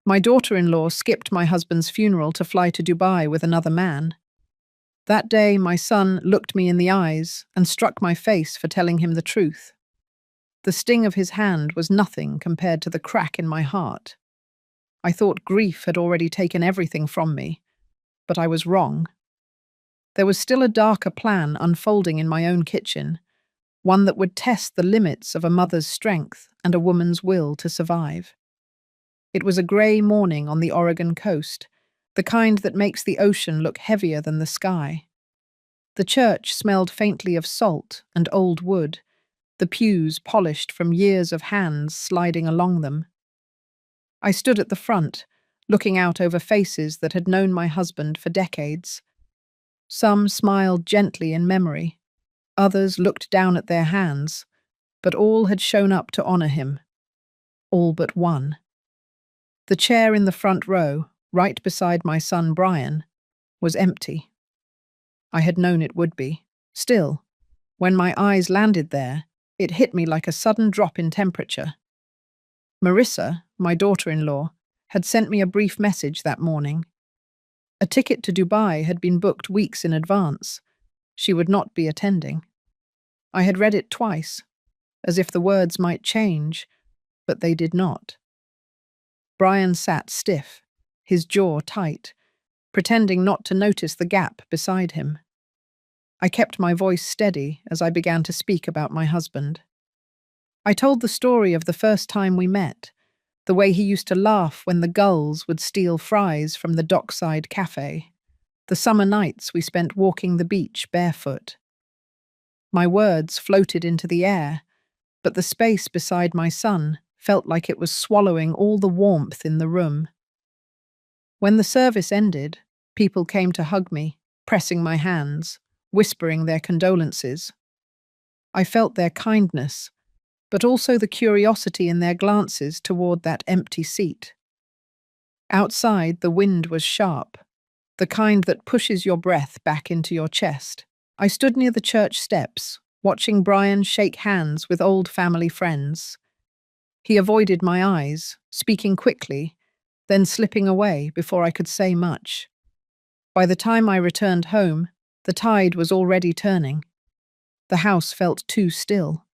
My daughter-in-law skipped my husband's funeral to fly to Dubai with another man. That day, my son looked me in the eyes and struck my face for telling him the truth. The sting of his hand was nothing compared to the crack in my heart. I thought grief had already taken everything from me, but I was wrong. There was still a darker plan unfolding in my own kitchen, one that would test the limits of a mother's strength and a woman's will to survive. It was a grey morning on the Oregon coast, the kind that makes the ocean look heavier than the sky. The church smelled faintly of salt and old wood, the pews polished from years of hands sliding along them. I stood at the front, looking out over faces that had known my husband for decades. Some smiled gently in memory, others looked down at their hands, but all had shown up to honour him. All but one. The chair in the front row, right beside my son Brian, was empty. I had known it would be. Still, when my eyes landed there, it hit me like a sudden drop in temperature. Marissa, my daughter-in-law, had sent me a brief message that morning. A ticket to Dubai had been booked weeks in advance. She would not be attending. I had read it twice, as if the words might change, but they did not. Brian sat stiff, his jaw tight, pretending not to notice the gap beside him. I kept my voice steady as I began to speak about my husband. I told the story of the first time we met, the way he used to laugh when the gulls would steal fries from the dockside cafe, the summer nights we spent walking the beach barefoot. My words floated into the air, but the space beside my son felt like it was swallowing all the warmth in the room. When the service ended, people came to hug me, pressing my hands, whispering their condolences. I felt their kindness, but also the curiosity in their glances toward that empty seat. Outside, the wind was sharp, the kind that pushes your breath back into your chest. I stood near the church steps, watching Brian shake hands with old family friends. He avoided my eyes, speaking quickly, then slipping away before I could say much. By the time I returned home, the tide was already turning. The house felt too still.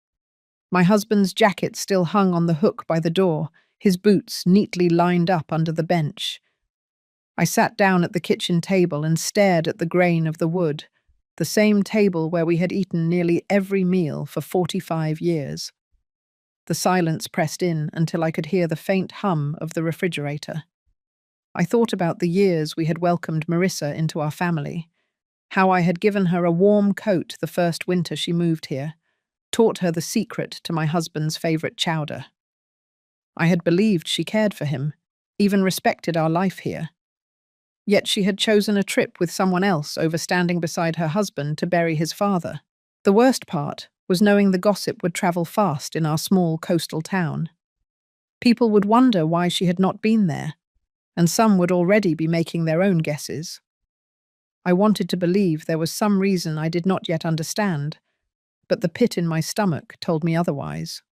My husband's jacket still hung on the hook by the door, his boots neatly lined up under the bench. I sat down at the kitchen table and stared at the grain of the wood, the same table where we had eaten nearly every meal for 45 years. The silence pressed in until I could hear the faint hum of the refrigerator. I thought about the years we had welcomed Marissa into our family, how I had given her a warm coat the first winter she moved here, taught her the secret to my husband's favourite chowder. I had believed she cared for him, even respected our life here. Yet she had chosen a trip with someone else over standing beside her husband to bury his father. The worst part was knowing the gossip would travel fast in our small coastal town. People would wonder why she had not been there, and some would already be making their own guesses. I wanted to believe there was some reason I did not yet understand, but the pit in my stomach told me otherwise.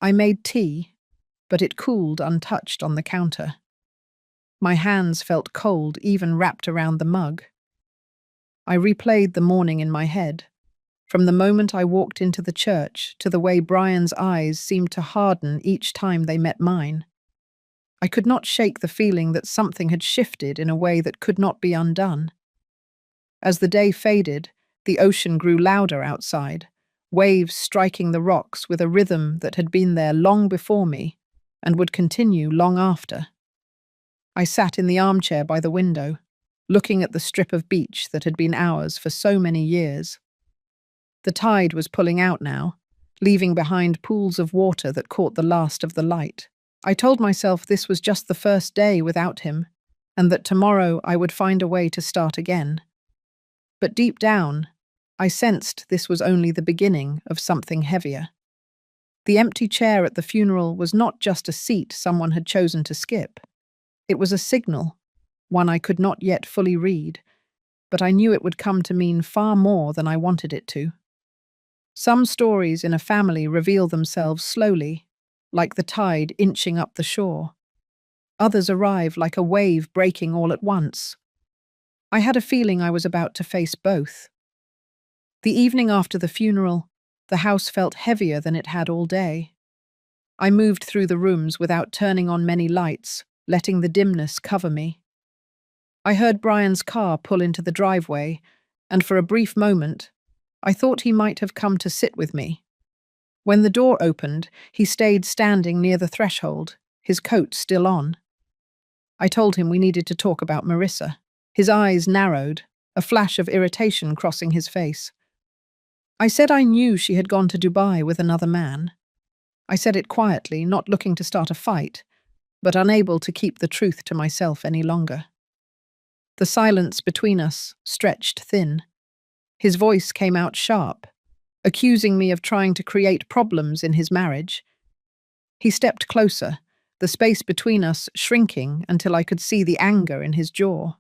I made tea, but it cooled untouched on the counter. My hands felt cold even wrapped around the mug. I replayed the morning in my head, from the moment I walked into the church to the way Brian's eyes seemed to harden each time they met mine. I could not shake the feeling that something had shifted in a way that could not be undone. As the day faded, the ocean grew louder outside, waves striking the rocks with a rhythm that had been there long before me and would continue long after. I sat in the armchair by the window, looking at the strip of beach that had been ours for so many years. The tide was pulling out now, leaving behind pools of water that caught the last of the light. I told myself this was just the first day without him, and that tomorrow I would find a way to start again. But deep down, I sensed this was only the beginning of something heavier. The empty chair at the funeral was not just a seat someone had chosen to skip. It was a signal, one I could not yet fully read, but I knew it would come to mean far more than I wanted it to. Some stories in a family reveal themselves slowly, like the tide inching up the shore. Others arrive like a wave breaking all at once. I had a feeling I was about to face both. The evening after the funeral, the house felt heavier than it had all day. I moved through the rooms without turning on many lights, letting the dimness cover me. I heard Brian's car pull into the driveway, and for a brief moment, I thought he might have come to sit with me. When the door opened, he stayed standing near the threshold, his coat still on. I told him we needed to talk about Marissa. His eyes narrowed, a flash of irritation crossing his face. I said I knew she had gone to Dubai with another man. I said it quietly, not looking to start a fight, but unable to keep the truth to myself any longer. The silence between us stretched thin. His voice came out sharp, accusing me of trying to create problems in his marriage. He stepped closer, the space between us shrinking until I could see the anger in his jaw.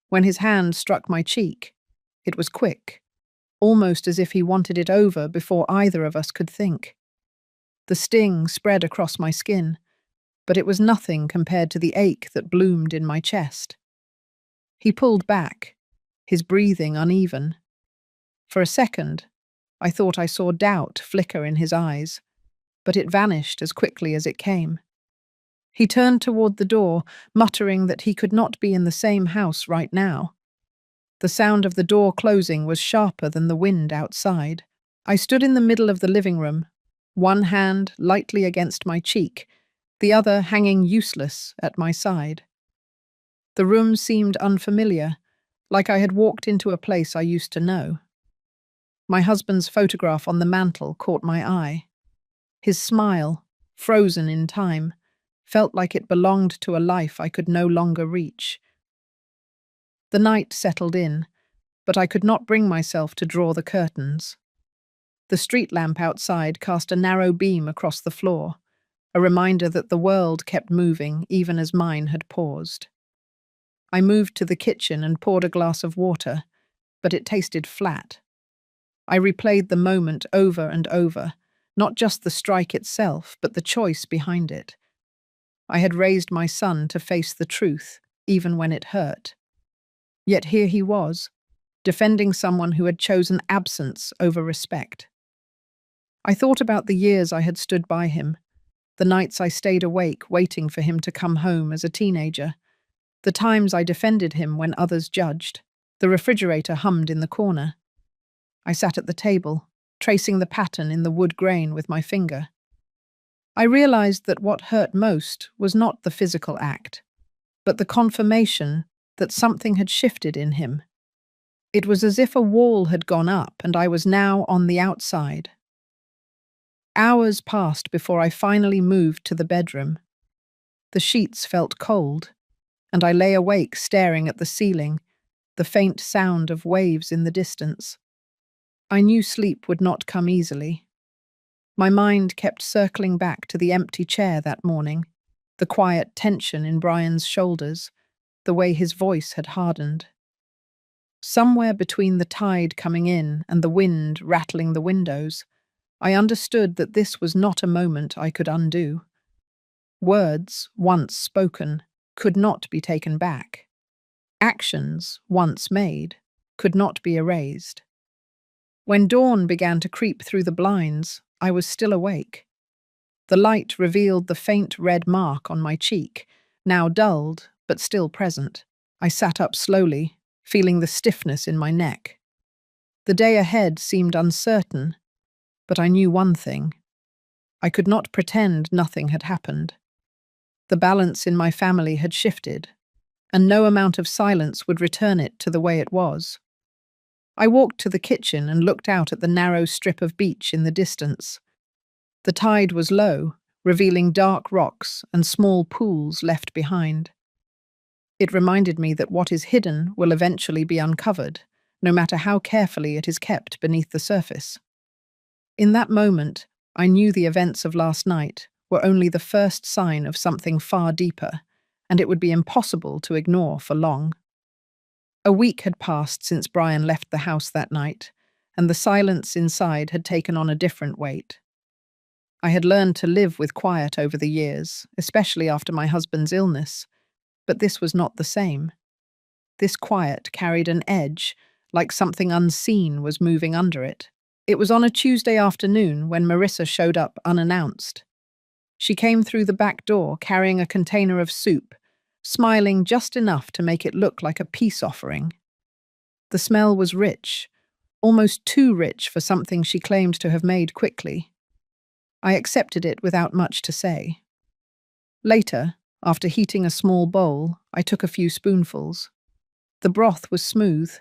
When his hand struck my cheek, it was quick, almost as if he wanted it over before either of us could think. The sting spread across my skin, but it was nothing compared to the ache that bloomed in my chest. He pulled back, his breathing uneven. For a second, I thought I saw doubt flicker in his eyes, but it vanished as quickly as it came. He turned toward the door, muttering that he could not be in the same house right now. The sound of the door closing was sharper than the wind outside. I stood in the middle of the living room, one hand lightly against my cheek, the other hanging useless at my side. The room seemed unfamiliar, like I had walked into a place I used to know. My husband's photograph on the mantel caught my eye. His smile, frozen in time, felt like it belonged to a life I could no longer reach. The night settled in, but I could not bring myself to draw the curtains. The street lamp outside cast a narrow beam across the floor, a reminder that the world kept moving even as mine had paused. I moved to the kitchen and poured a glass of water, but it tasted flat. I replayed the moment over and over, not just the strike itself, but the choice behind it. I had raised my son to face the truth, even when it hurt. Yet here he was, defending someone who had chosen absence over respect. I thought about the years I had stood by him, the nights I stayed awake waiting for him to come home as a teenager, the times I defended him when others judged. The refrigerator hummed in the corner. I sat at the table, tracing the pattern in the wood grain with my finger. I realized that what hurt most was not the physical act, but the confirmation that something had shifted in him. It was as if a wall had gone up and I was now on the outside. Hours passed before I finally moved to the bedroom. The sheets felt cold, and I lay awake staring at the ceiling, the faint sound of waves in the distance. I knew sleep would not come easily. My mind kept circling back to the empty chair that morning, the quiet tension in Brian's shoulders, the way his voice had hardened. Somewhere between the tide coming in and the wind rattling the windows, I understood that this was not a moment I could undo. Words, once spoken, could not be taken back. Actions, once made, could not be erased. When dawn began to creep through the blinds, I was still awake. The light revealed the faint red mark on my cheek, now dulled, but still present. I sat up slowly, feeling the stiffness in my neck. The day ahead seemed uncertain, but I knew one thing. I could not pretend nothing had happened. The balance in my family had shifted, and no amount of silence would return it to the way it was. I walked to the kitchen and looked out at the narrow strip of beach in the distance. The tide was low, revealing dark rocks and small pools left behind. It reminded me that what is hidden will eventually be uncovered, no matter how carefully it is kept beneath the surface. In that moment, I knew the events of last night were only the first sign of something far deeper, and it would be impossible to ignore for long. A week had passed since Brian left the house that night, and the silence inside had taken on a different weight. I had learned to live with quiet over the years, especially after my husband's illness, but this was not the same. This quiet carried an edge, like something unseen was moving under it. It was on a Tuesday afternoon when Marissa showed up unannounced. She came through the back door carrying a container of soup, smiling just enough to make it look like a peace offering. The smell was rich, almost too rich for something she claimed to have made quickly. I accepted it without much to say. Later, after heating a small bowl, I took a few spoonfuls. The broth was smooth,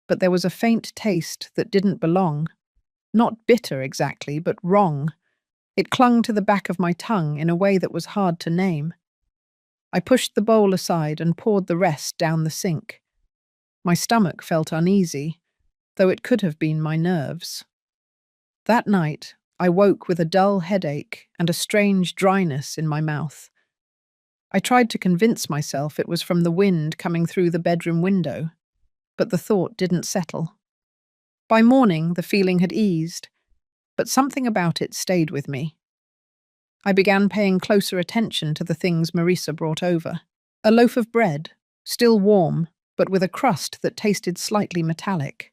but there was a faint taste that didn't belong. Not bitter exactly, but wrong. It clung to the back of my tongue in a way that was hard to name. I pushed the bowl aside and poured the rest down the sink. My stomach felt uneasy, though it could have been my nerves. That night, I woke with a dull headache and a strange dryness in my mouth. I tried to convince myself it was from the wind coming through the bedroom window, but the thought didn't settle. By morning, the feeling had eased, but something about it stayed with me. I began paying closer attention to the things Marissa brought over. A loaf of bread, still warm, but with a crust that tasted slightly metallic.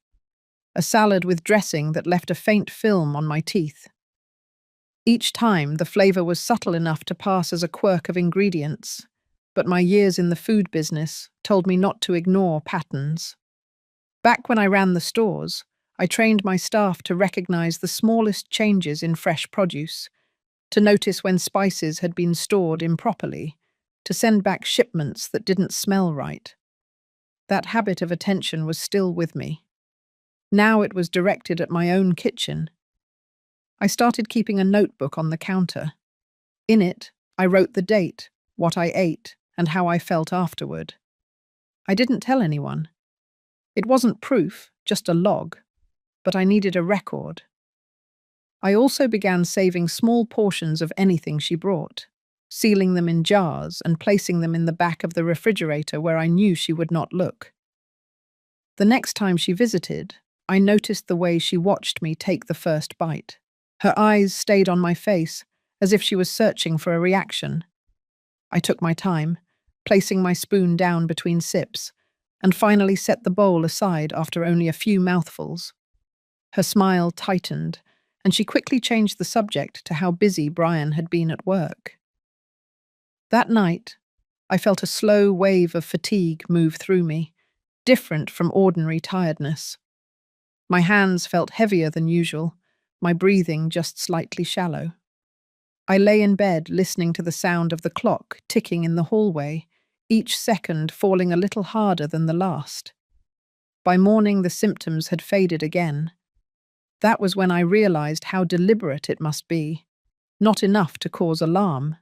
A salad with dressing that left a faint film on my teeth. Each time, the flavor was subtle enough to pass as a quirk of ingredients, but my years in the food business told me not to ignore patterns. Back when I ran the stores, I trained my staff to recognize the smallest changes in fresh produce, to notice when spices had been stored improperly, to send back shipments that didn't smell right. That habit of attention was still with me. Now it was directed at my own kitchen. I started keeping a notebook on the counter. In it, I wrote the date, what I ate, and how I felt afterward. I didn't tell anyone. It wasn't proof, just a log, but I needed a record. I also began saving small portions of anything she brought, sealing them in jars and placing them in the back of the refrigerator where I knew she would not look. The next time she visited, I noticed the way she watched me take the first bite. Her eyes stayed on my face, as if she was searching for a reaction. I took my time, placing my spoon down between sips, and finally set the bowl aside after only a few mouthfuls. Her smile tightened, and she quickly changed the subject to how busy Brian had been at work. That night, I felt a slow wave of fatigue move through me, different from ordinary tiredness. My hands felt heavier than usual, my breathing just slightly shallow. I lay in bed listening to the sound of the clock ticking in the hallway, each second falling a little harder than the last. By morning, the symptoms had faded again. That was when I realized how deliberate it must be. Not enough to cause alarm,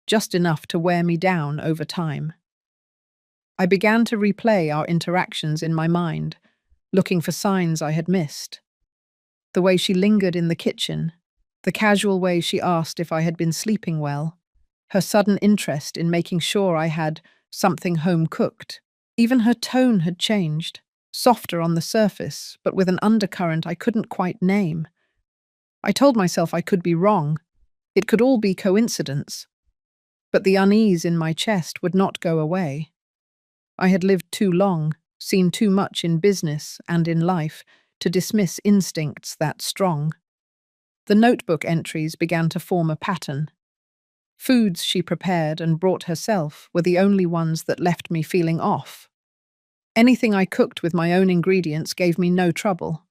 just enough to wear me down over time. I began to replay our interactions in my mind, looking for signs I had missed. The way she lingered in the kitchen, the casual way she asked if I had been sleeping well, her sudden interest in making sure I had something home-cooked. Even her tone had changed, softer on the surface, but with an undercurrent I couldn't quite name. I told myself I could be wrong. It could all be coincidence. But the unease in my chest would not go away. I had lived too long, seen too much in business and in life, to dismiss instincts that strong. The notebook entries began to form a pattern. Foods she prepared and brought herself were the only ones that left me feeling off. Anything I cooked with my own ingredients gave me no trouble.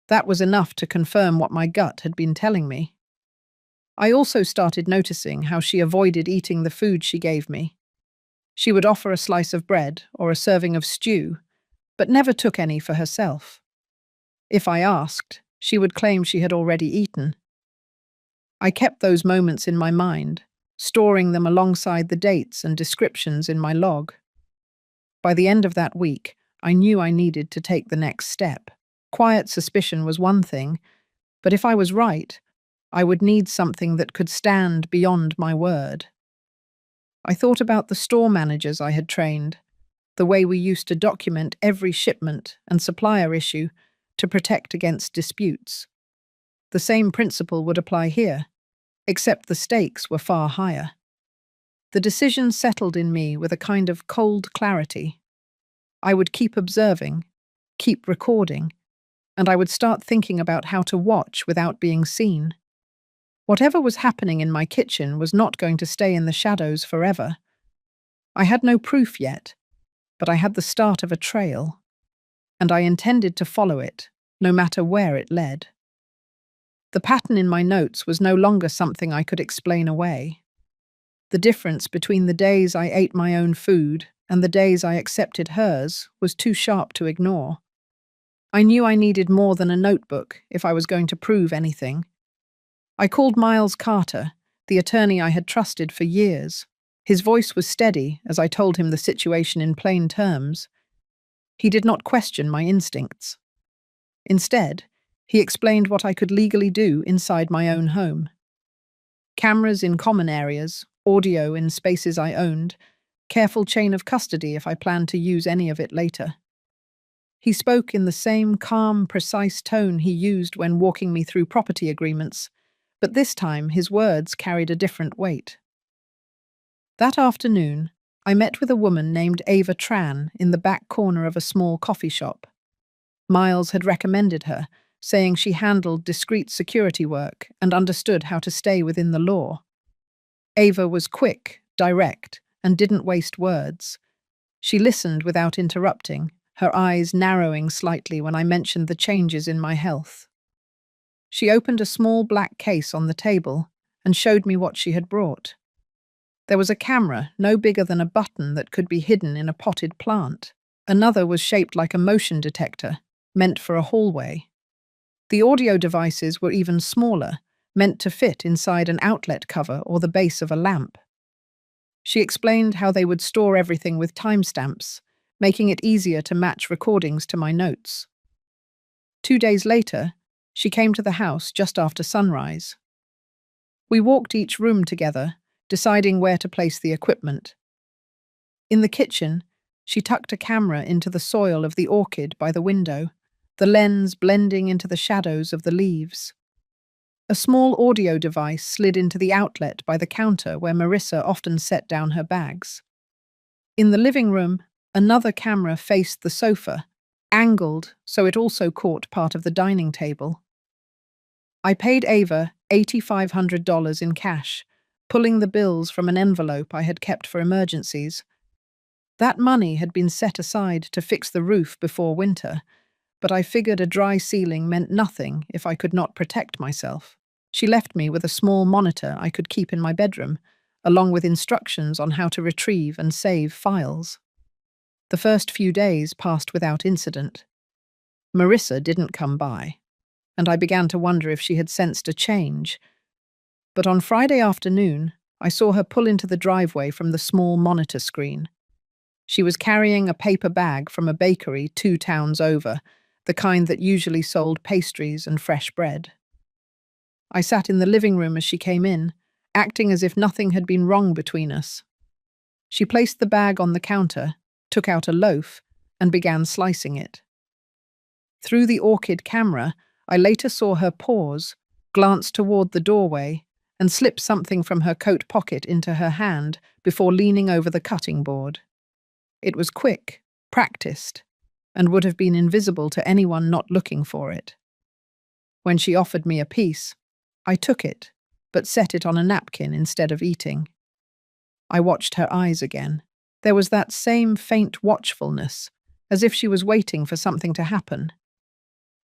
That was enough to confirm what my gut had been telling me. I also started noticing how she avoided eating the food she gave me. She would offer a slice of bread or a serving of stew, but never took any for herself. If I asked, she would claim she had already eaten. I kept those moments in my mind, storing them alongside the dates and descriptions in my log. By the end of that week, I knew I needed to take the next step. Quiet suspicion was one thing, but if I was right, I would need something that could stand beyond my word. I thought about the store managers I had trained, the way we used to document every shipment and supplier issue to protect against disputes. The same principle would apply here. except the stakes were far higher. The decision settled in me with a kind of cold clarity. I would keep observing, keep recording, and I would start thinking about how to watch without being seen. Whatever was happening in my kitchen was not going to stay in the shadows forever. I had no proof yet, but I had the start of a trail, and I intended to follow it, no matter where it led. The pattern in my notes was no longer something I could explain away. The difference between the days I ate my own food and the days I accepted hers was too sharp to ignore. I knew I needed more than a notebook if I was going to prove anything. I called Miles Carter, the attorney I had trusted for years. His voice was steady as I told him the situation in plain terms. He did not question my instincts. Instead, he explained what I could legally do inside my own home. Cameras in common areas, audio in spaces I owned, careful chain of custody if I planned to use any of it later. He spoke in the same calm, precise tone he used when walking me through property agreements, but this time his words carried a different weight. That afternoon, I met with a woman named Ava Tran in the back corner of a small coffee shop. Miles had recommended her, saying she handled discreet security work and understood how to stay within the law. Ava was quick, direct, and didn't waste words. She listened without interrupting, her eyes narrowing slightly when I mentioned the changes in my health. She opened a small black case on the table and showed me what she had brought. There was a camera no bigger than a button that could be hidden in a potted plant. Another was shaped like a motion detector, meant for a hallway. The audio devices were even smaller, meant to fit inside an outlet cover or the base of a lamp. She explained how they would store everything with timestamps, making it easier to match recordings to my notes. 2 days later, she came to the house just after sunrise. We walked each room together, deciding where to place the equipment. In the kitchen, she tucked a camera into the soil of the orchid by the window, the lens blending into the shadows of the leaves. A small audio device slid into the outlet by the counter where Marissa often set down her bags. In the living room, another camera faced the sofa, angled so it also caught part of the dining table. I paid Ava $8,500 in cash, pulling the bills from an envelope I had kept for emergencies. That money had been set aside to fix the roof before winter, but I figured a dry ceiling meant nothing if I could not protect myself. She left me with a small monitor I could keep in my bedroom, along with instructions on how to retrieve and save files. The first few days passed without incident. Marissa didn't come by, and I began to wonder if she had sensed a change. But on Friday afternoon, I saw her pull into the driveway from the small monitor screen. She was carrying a paper bag from a bakery 2 towns over, the kind that usually sold pastries and fresh bread. I sat in the living room as she came in, acting as if nothing had been wrong between us. She placed the bag on the counter, took out a loaf, and began slicing it. Through the orchid camera, I later saw her pause, glance toward the doorway, and slip something from her coat pocket into her hand before leaning over the cutting board. It was quick, practiced, and would have been invisible to anyone not looking for it. When she offered me a piece, I took it, but set it on a napkin instead of eating. I watched her eyes again. There was that same faint watchfulness, as if she was waiting for something to happen.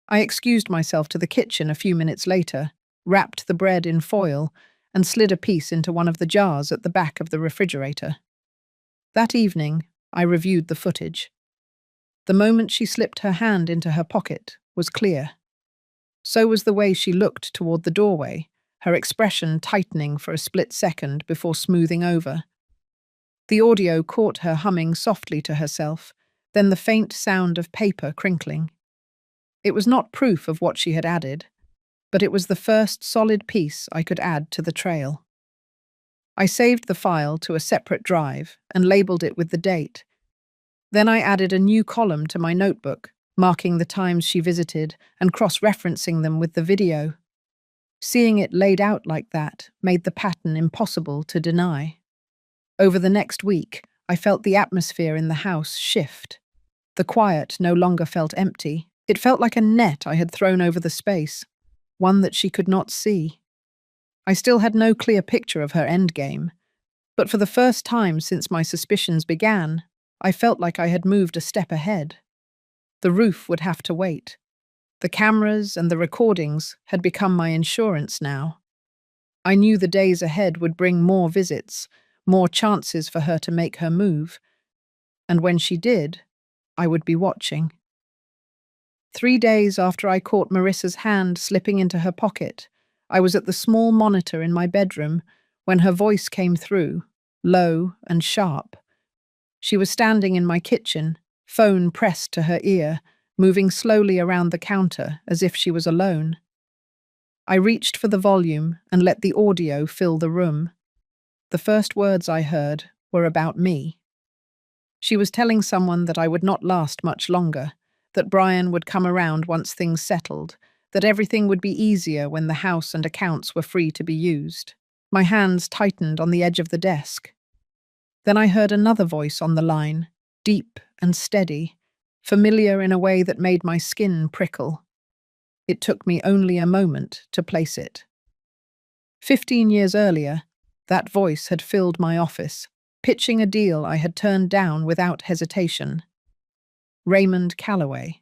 I excused myself to the kitchen a few minutes later, wrapped the bread in foil, and slid a piece into one of the jars at the back of the refrigerator. That evening, I reviewed the footage. The moment she slipped her hand into her pocket was clear. So was the way she looked toward the doorway, her expression tightening for a split second before smoothing over. The audio caught her humming softly to herself, then the faint sound of paper crinkling. It was not proof of what she had added, but it was the first solid piece I could add to the trail. I saved the file to a separate drive and labeled it with the date. Then I added a new column to my notebook, marking the times she visited and cross-referencing them with the video. Seeing it laid out like that made the pattern impossible to deny. Over the next week, I felt the atmosphere in the house shift. The quiet no longer felt empty. It felt like a net I had thrown over the space, one that she could not see. I still had no clear picture of her endgame, but for the first time since my suspicions began, I felt like I had moved a step ahead. The roof would have to wait. The cameras and the recordings had become my insurance now. I knew the days ahead would bring more visits, more chances for her to make her move, and when she did, I would be watching. 3 days after I caught Marissa's hand slipping into her pocket, I was at the small monitor in my bedroom when her voice came through, low and sharp. She was standing in my kitchen, phone pressed to her ear, moving slowly around the counter as if she was alone. I reached for the volume and let the audio fill the room. The first words I heard were about me. She was telling someone that I would not last much longer, that Brian would come around once things settled, that everything would be easier when the house and accounts were free to be used. My hands tightened on the edge of the desk. Then I heard another voice on the line, deep and steady, familiar in a way that made my skin prickle. It took me only a moment to place it. 15 years earlier, that voice had filled my office, pitching a deal I had turned down without hesitation. Raymond Calloway.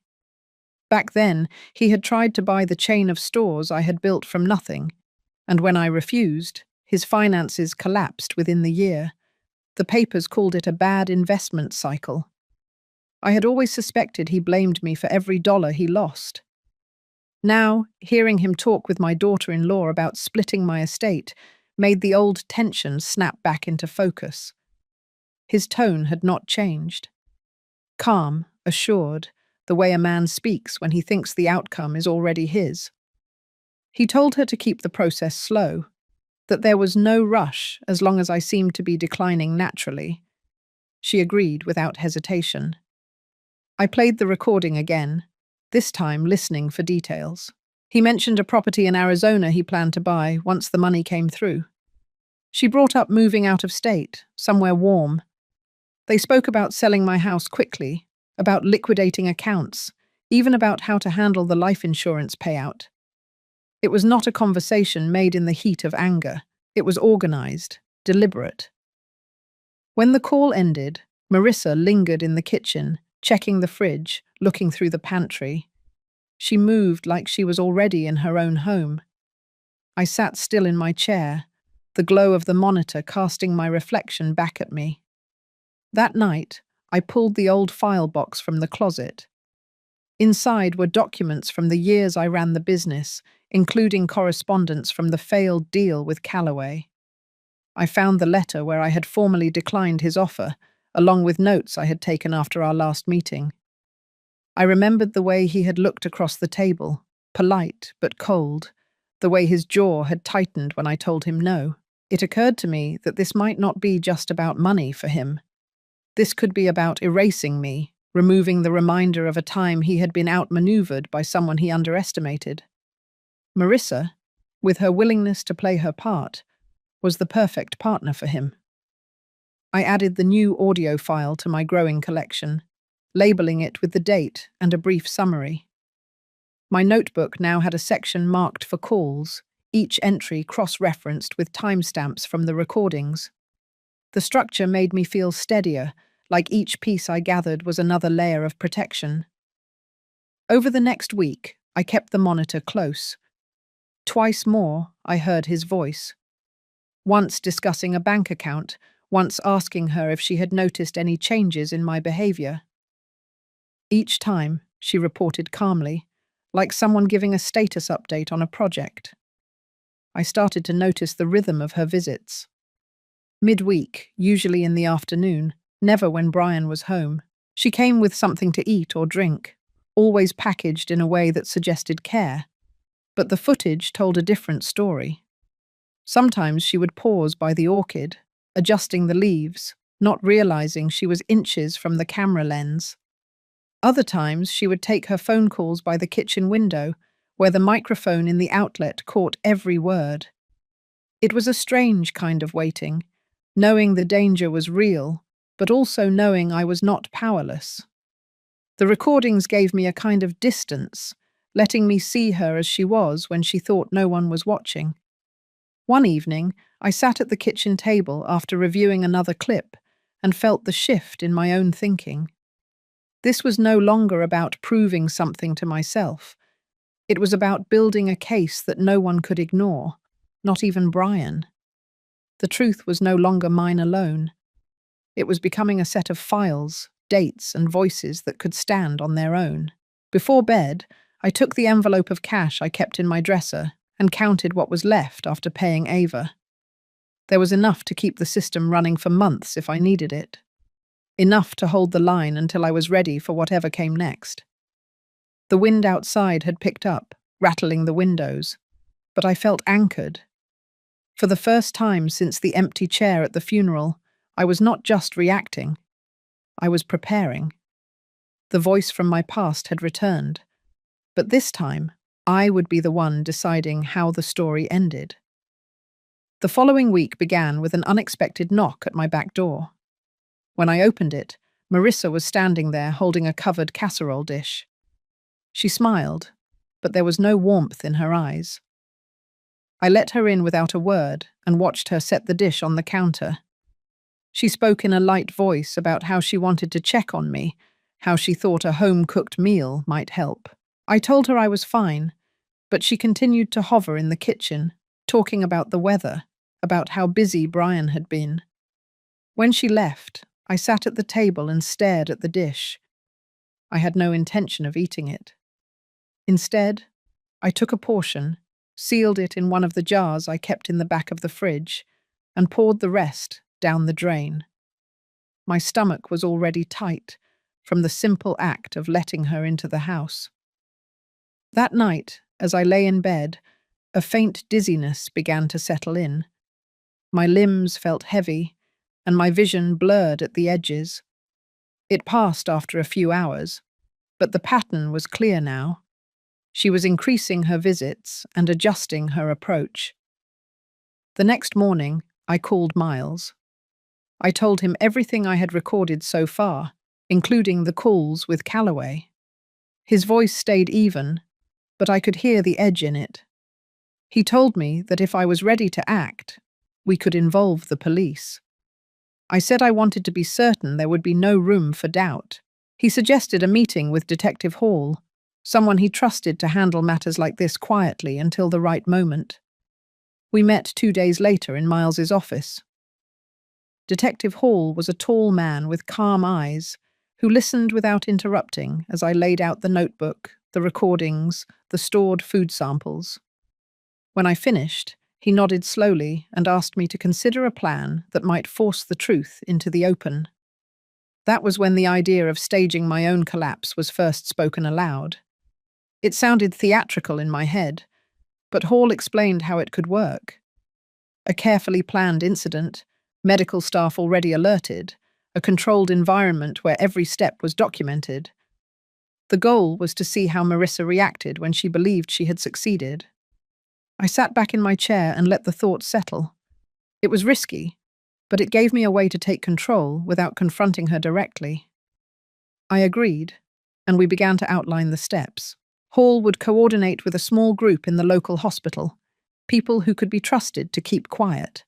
Back then, he had tried to buy the chain of stores I had built from nothing, and when I refused, his finances collapsed within the year. The papers called it a bad investment cycle. I had always suspected he blamed me for every dollar he lost. Now, hearing him talk with my daughter-in-law about splitting my estate made the old tension snap back into focus. His tone had not changed. Calm, assured, the way a man speaks when he thinks the outcome is already his. He told her to keep the process slow, that there was no rush as long as I seemed to be declining naturally. She agreed without hesitation. I played the recording again, this time listening for details. He mentioned a property in Arizona he planned to buy once the money came through. She brought up moving out of state, somewhere warm. They spoke about selling my house quickly, about liquidating accounts, even about how to handle the life insurance payout. It was not a conversation made in the heat of anger. It was organized, deliberate. When the call ended, Marissa lingered in the kitchen, checking the fridge, looking through the pantry. She moved like she was already in her own home. I sat still in my chair, the glow of the monitor casting my reflection back at me. That night, I pulled the old file box from the closet. Inside were documents from the years I ran the business, including correspondence from the failed deal with Calloway. I found the letter where I had formally declined his offer, along with notes I had taken after our last meeting. I remembered the way he had looked across the table, polite but cold, the way his jaw had tightened when I told him no. It occurred to me that this might not be just about money for him. This could be about erasing me, removing the reminder of a time he had been outmaneuvered by someone he underestimated. Marissa, with her willingness to play her part, was the perfect partner for him. I added the new audio file to my growing collection, labeling it with the date and a brief summary. My notebook now had a section marked for calls, each entry cross-referenced with timestamps from the recordings. The structure made me feel steadier, like each piece I gathered was another layer of protection. Over the next week, I kept the monitor close. Twice more, I heard his voice. Once discussing a bank account, once asking her if she had noticed any changes in my behavior. Each time, she reported calmly, like someone giving a status update on a project. I started to notice the rhythm of her visits. Midweek, usually in the afternoon, never when Brian was home, she came with something to eat or drink, always packaged in a way that suggested care. But the footage told a different story. Sometimes she would pause by the orchid, adjusting the leaves, not realizing she was inches from the camera lens. Other times she would take her phone calls by the kitchen window, where the microphone in the outlet caught every word. It was a strange kind of waiting, knowing the danger was real, but also knowing I was not powerless. The recordings gave me a kind of distance, letting me see her as she was when she thought no one was watching. One evening, I sat at the kitchen table after reviewing another clip and felt the shift in my own thinking. This was no longer about proving something to myself. It was about building a case that no one could ignore, not even Brian. The truth was no longer mine alone. It was becoming a set of files, dates, and voices that could stand on their own. Before bed, I took the envelope of cash I kept in my dresser and counted what was left after paying Ava. There was enough to keep the system running for months if I needed it. Enough to hold the line until I was ready for whatever came next. The wind outside had picked up, rattling the windows, but I felt anchored. For the first time since the empty chair at the funeral, I was not just reacting. I was preparing. The voice from my past had returned, but this time, I would be the one deciding how the story ended. The following week began with an unexpected knock at my back door. When I opened it, Marissa was standing there holding a covered casserole dish. She smiled, but there was no warmth in her eyes. I let her in without a word and watched her set the dish on the counter. She spoke in a light voice about how she wanted to check on me, how she thought a home-cooked meal might help. I told her I was fine, but she continued to hover in the kitchen, talking about the weather, about how busy Brian had been. When she left, I sat at the table and stared at the dish. I had no intention of eating it. Instead, I took a portion, sealed it in one of the jars I kept in the back of the fridge, and poured the rest down the drain. My stomach was already tight from the simple act of letting her into the house. That night, as I lay in bed, a faint dizziness began to settle in. My limbs felt heavy, and my vision blurred at the edges. It passed after a few hours, but the pattern was clear now. She was increasing her visits and adjusting her approach. The next morning, I called Miles. I told him everything I had recorded so far, including the calls with Calloway. His voice stayed even, but I could hear the edge in it. He told me that if I was ready to act, we could involve the police. I said I wanted to be certain there would be no room for doubt. He suggested a meeting with Detective Hall, someone he trusted to handle matters like this quietly until the right moment. We met 2 days later in Miles's office. Detective Hall was a tall man with calm eyes who listened without interrupting as I laid out the notebook, the recordings, the stored food samples. When I finished, he nodded slowly and asked me to consider a plan that might force the truth into the open. That was when the idea of staging my own collapse was first spoken aloud. It sounded theatrical in my head, but Hall explained how it could work. A carefully planned incident, medical staff already alerted, a controlled environment where every step was documented. The goal was to see how Marissa reacted when she believed she had succeeded. I sat back in my chair and let the thoughts settle. It was risky, but it gave me a way to take control without confronting her directly. I agreed, and we began to outline the steps. Hall would coordinate with a small group in the local hospital, people who could be trusted to keep quiet.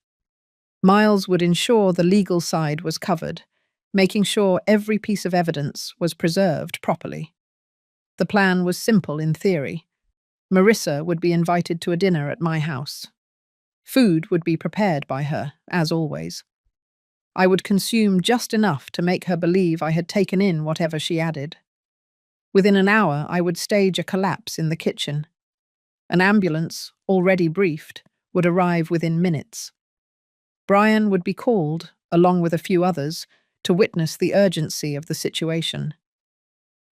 Miles would ensure the legal side was covered, making sure every piece of evidence was preserved properly. The plan was simple in theory. Marissa would be invited to a dinner at my house. Food would be prepared by her, as always. I would consume just enough to make her believe I had taken in whatever she added. Within an hour, I would stage a collapse in the kitchen. An ambulance, already briefed, would arrive within minutes. Brian would be called, along with a few others, to witness the urgency of the situation.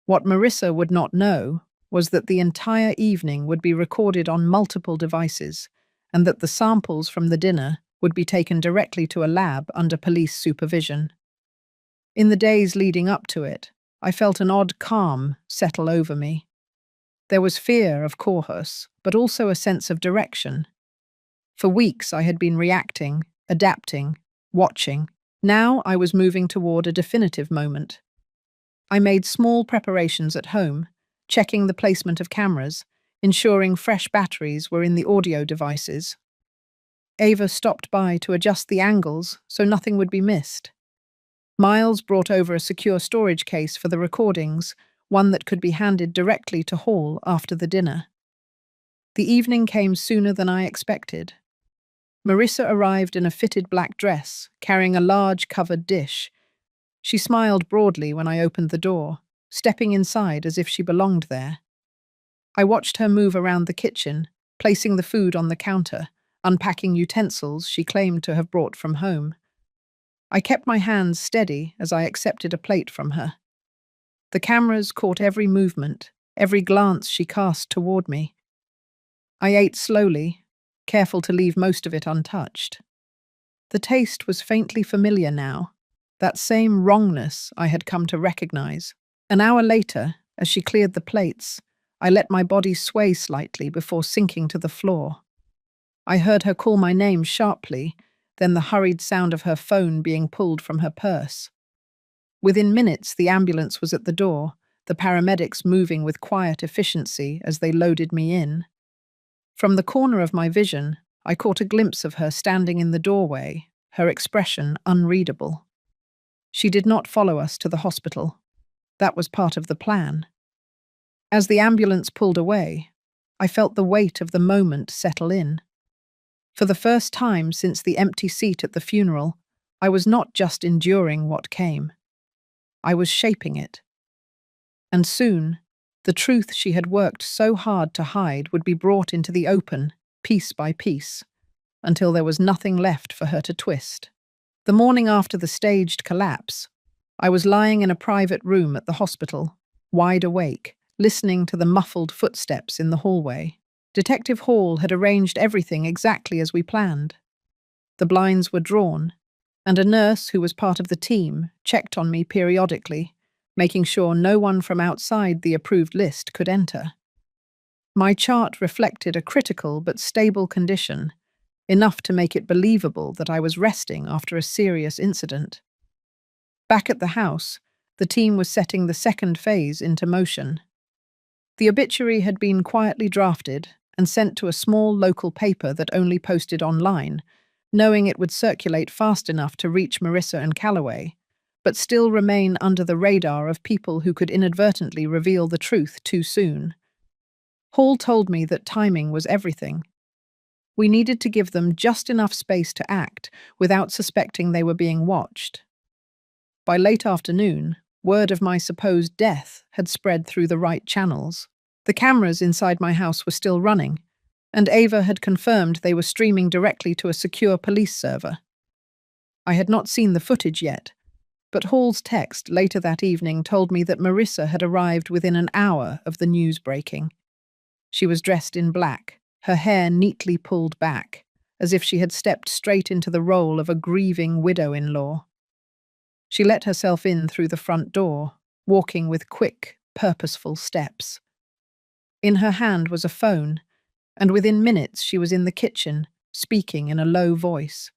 What Marissa would not know was that the entire evening would be recorded on multiple devices, and that the samples from the dinner would be taken directly to a lab under police supervision. In the days leading up to it, I felt an odd calm settle over me. There was fear, of course, but also a sense of direction. For weeks I had been reacting, adapting, watching. Now I was moving toward a definitive moment. I made small preparations at home, checking the placement of cameras, ensuring fresh batteries were in the audio devices. Ava stopped by to adjust the angles so nothing would be missed. Miles brought over a secure storage case for the recordings, one that could be handed directly to Hall after the dinner. The evening came sooner than I expected. Marissa arrived in a fitted black dress, carrying a large covered dish. She smiled broadly when I opened the door, stepping inside as if she belonged there. I watched her move around the kitchen, placing the food on the counter, unpacking utensils she claimed to have brought from home. I kept my hands steady as I accepted a plate from her. The cameras caught every movement, every glance she cast toward me. I ate slowly, careful to leave most of it untouched. The taste was faintly familiar now, that same wrongness I had come to recognize. An hour later, as she cleared the plates, I let my body sway slightly before sinking to the floor. I heard her call my name sharply, then the hurried sound of her phone being pulled from her purse. Within minutes, the ambulance was at the door, the paramedics moving with quiet efficiency as they loaded me in. From the corner of my vision, I caught a glimpse of her standing in the doorway, her expression unreadable. She did not follow us to the hospital. That was part of the plan. As the ambulance pulled away, I felt the weight of the moment settle in. For the first time since the empty seat at the funeral, I was not just enduring what came. I was shaping it. And soon, the truth she had worked so hard to hide would be brought into the open, piece by piece, until there was nothing left for her to twist. The morning after the staged collapse, I was lying in a private room at the hospital, wide awake, listening to the muffled footsteps in the hallway. Detective Hall had arranged everything exactly as we planned. The blinds were drawn, and a nurse who was part of the team checked on me periodically, making sure no one from outside the approved list could enter. My chart reflected a critical but stable condition, enough to make it believable that I was resting after a serious incident. Back at the house, the team was setting the second phase into motion. The obituary had been quietly drafted and sent to a small local paper that only posted online, knowing it would circulate fast enough to reach Marissa and Calloway, but still remain under the radar of people who could inadvertently reveal the truth too soon. Hall told me that timing was everything. We needed to give them just enough space to act without suspecting they were being watched. By late afternoon, word of my supposed death had spread through the right channels. The cameras inside my house were still running, and Ava had confirmed they were streaming directly to a secure police server. I had not seen the footage yet, but Hall's text later that evening told me that Marissa had arrived within an hour of the news breaking. She was dressed in black, her hair neatly pulled back, as if she had stepped straight into the role of a grieving widow-in-law. She let herself in through the front door, walking with quick, purposeful steps. In her hand was a phone, and within minutes she was in the kitchen, speaking in a low voice.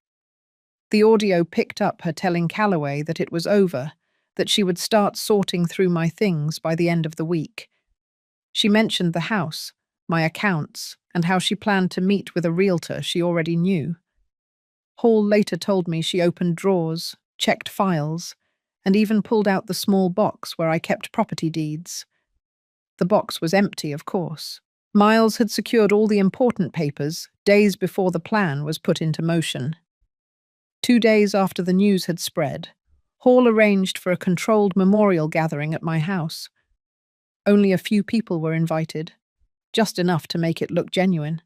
The audio picked up her telling Calloway that it was over, that she would start sorting through my things by the end of the week. She mentioned the house, my accounts, and how she planned to meet with a realtor she already knew. Hall later told me she opened drawers, checked files, and even pulled out the small box where I kept property deeds. The box was empty, of course. Miles had secured all the important papers days before the plan was put into motion. 2 days after the news had spread, Hall arranged for a controlled memorial gathering at my house. Only a few people were invited, just enough to make it look genuine.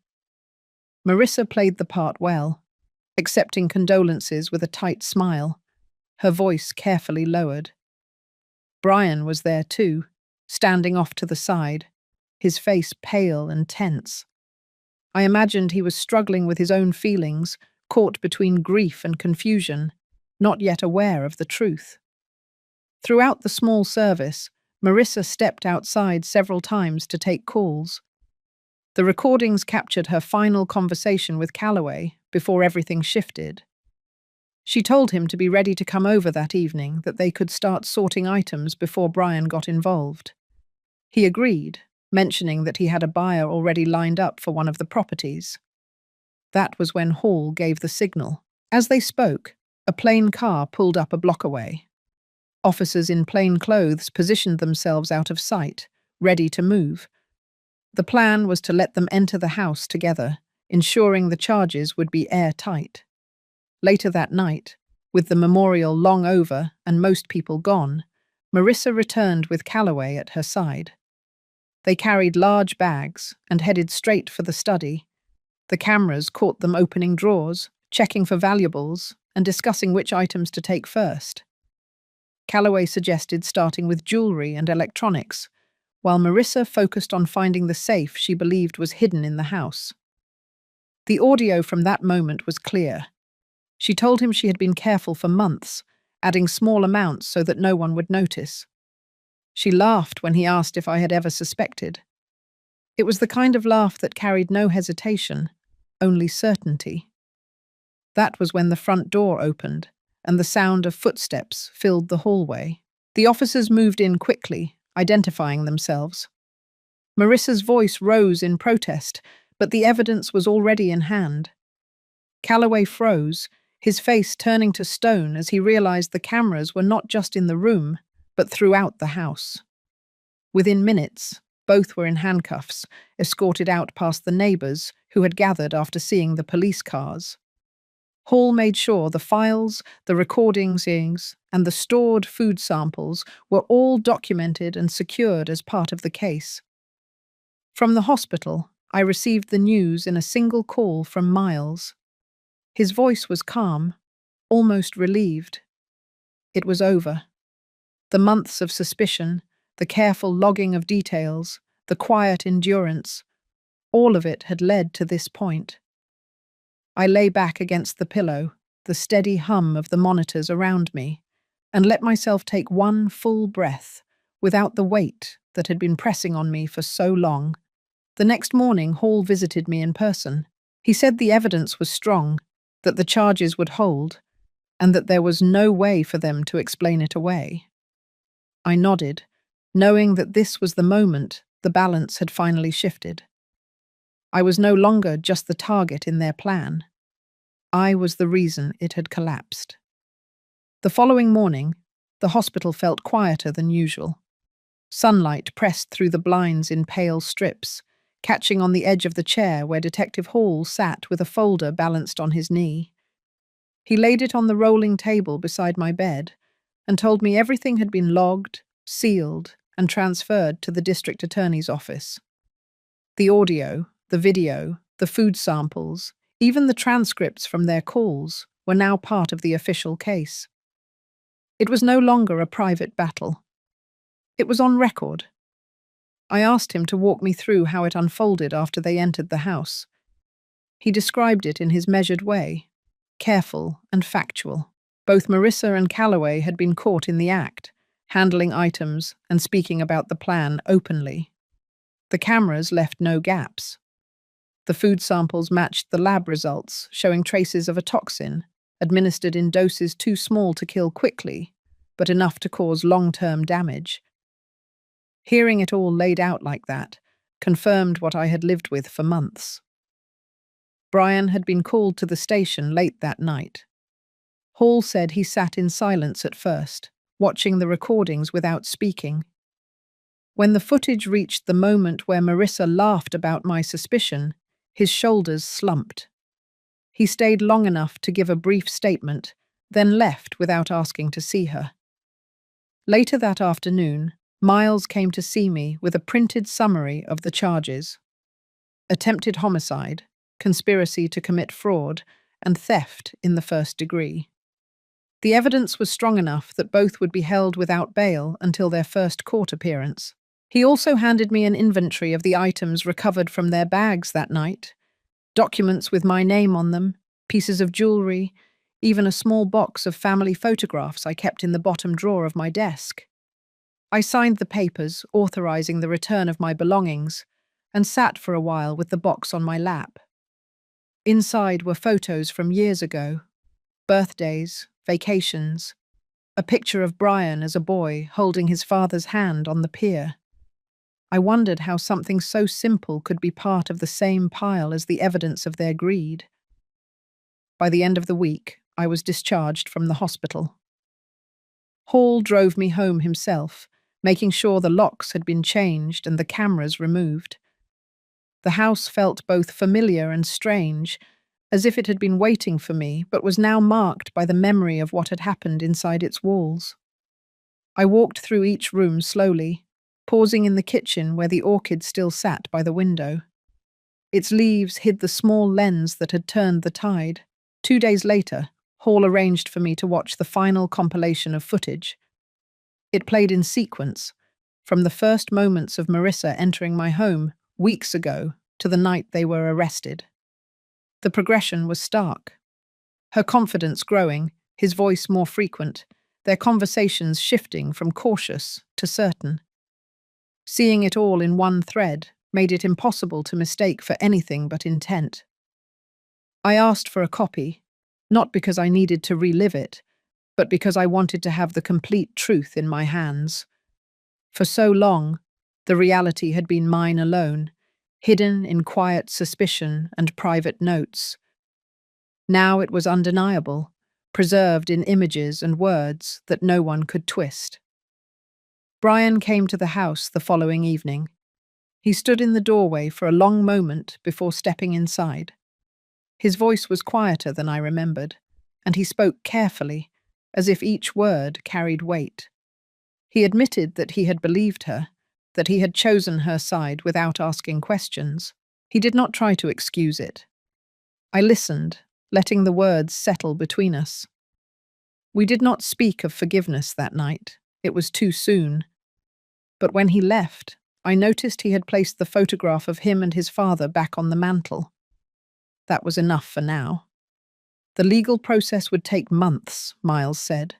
Marissa played the part well, accepting condolences with a tight smile, her voice carefully lowered. Brian was there too, standing off to the side, his face pale and tense. I imagined he was struggling with his own feelings, caught between grief and confusion, not yet aware of the truth. Throughout the small service, Marissa stepped outside several times to take calls. The recordings captured her final conversation with Calloway before everything shifted. She told him to be ready to come over that evening, that they could start sorting items before Brian got involved. He agreed, mentioning that he had a buyer already lined up for one of the properties. That was when Hall gave the signal. As they spoke, a plain car pulled up a block away. Officers in plain clothes positioned themselves out of sight, ready to move. The plan was to let them enter the house together, ensuring the charges would be airtight. Later that night, with the memorial long over and most people gone, Marissa returned with Calloway at her side. They carried large bags and headed straight for the study. The cameras caught them opening drawers, checking for valuables, and discussing which items to take first. Calloway suggested starting with jewelry and electronics, while Marissa focused on finding the safe she believed was hidden in the house. The audio from that moment was clear. She told him she had been careful for months, adding small amounts so that no one would notice. She laughed when he asked if I had ever suspected. It was the kind of laugh that carried no hesitation, only certainty. That was when the front door opened, and the sound of footsteps filled the hallway. The officers moved in quickly, identifying themselves. Marissa's voice rose in protest, but the evidence was already in hand. Calloway froze, his face turning to stone as he realized the cameras were not just in the room, but throughout the house. Within minutes, both were in handcuffs, escorted out past the neighbors who had gathered after seeing the police cars. Hall made sure the files, the recordings, and the stored food samples were all documented and secured as part of the case. From the hospital, I received the news in a single call from Miles. His voice was calm, almost relieved. It was over. The months of suspicion, the careful logging of details, the quiet endurance, all of it had led to this point. I lay back against the pillow, the steady hum of the monitors around me, and let myself take one full breath without the weight that had been pressing on me for so long. The next morning, Hall visited me in person. He said the evidence was strong, that the charges would hold, and that there was no way for them to explain it away. I nodded, knowing that this was the moment the balance had finally shifted. I was no longer just the target in their plan. I was the reason it had collapsed. The following morning, the hospital felt quieter than usual. Sunlight pressed through the blinds in pale strips, catching on the edge of the chair where Detective Hall sat with a folder balanced on his knee. He laid it on the rolling table beside my bed and told me everything had been logged, sealed, and transferred to the district attorney's office. The audio, the video, the food samples, even the transcripts from their calls were now part of the official case. It was no longer a private battle. It was on record. I asked him to walk me through how it unfolded after they entered the house. He described it in his measured way, careful and factual. Both Marissa and Calloway had been caught in the act, handling items and speaking about the plan openly. The cameras left no gaps. The food samples matched the lab results, showing traces of a toxin, administered in doses too small to kill quickly, but enough to cause long-term damage. Hearing it all laid out like that confirmed what I had lived with for months. Brian had been called to the station late that night. Hall said he sat in silence at first, watching the recordings without speaking. When the footage reached the moment where Marissa laughed about my suspicion, his shoulders slumped. He stayed long enough to give a brief statement, then left without asking to see her. Later that afternoon, Miles came to see me with a printed summary of the charges: attempted homicide, conspiracy to commit fraud, and theft in the first degree. The evidence was strong enough that both would be held without bail until their first court appearance. He also handed me an inventory of the items recovered from their bags that night: documents with my name on them, pieces of jewelry, even a small box of family photographs I kept in the bottom drawer of my desk. I signed the papers authorizing the return of my belongings and sat for a while with the box on my lap. Inside were photos from years ago, birthdays, vacations, a picture of Brian as a boy holding his father's hand on the pier. I wondered how something so simple could be part of the same pile as the evidence of their greed. By the end of the week, I was discharged from the hospital. Hall drove me home himself, making sure the locks had been changed and the cameras removed. The house felt both familiar and strange, as if it had been waiting for me, but was now marked by the memory of what had happened inside its walls. I walked through each room slowly, pausing in the kitchen where the orchid still sat by the window. Its leaves hid the small lens that had turned the tide. 2 days later, Hall arranged for me to watch the final compilation of footage. It played in sequence, from the first moments of Marissa entering my home weeks ago to the night they were arrested. The progression was stark. Her confidence growing, his voice more frequent, their conversations shifting from cautious to certain. Seeing it all in one thread made it impossible to mistake for anything but intent. I asked for a copy, not because I needed to relive it, but because I wanted to have the complete truth in my hands. For so long, the reality had been mine alone, hidden in quiet suspicion and private notes. Now it was undeniable, preserved in images and words that no one could twist. Brian came to the house the following evening. He stood in the doorway for a long moment before stepping inside. His voice was quieter than I remembered, and he spoke carefully, as if each word carried weight. He admitted that he had believed her, that he had chosen her side without asking questions. He did not try to excuse it. I listened, letting the words settle between us. We did not speak of forgiveness that night. It was too soon. But when he left, I noticed he had placed the photograph of him and his father back on the mantel. That was enough for now. The legal process would take months, Miles said.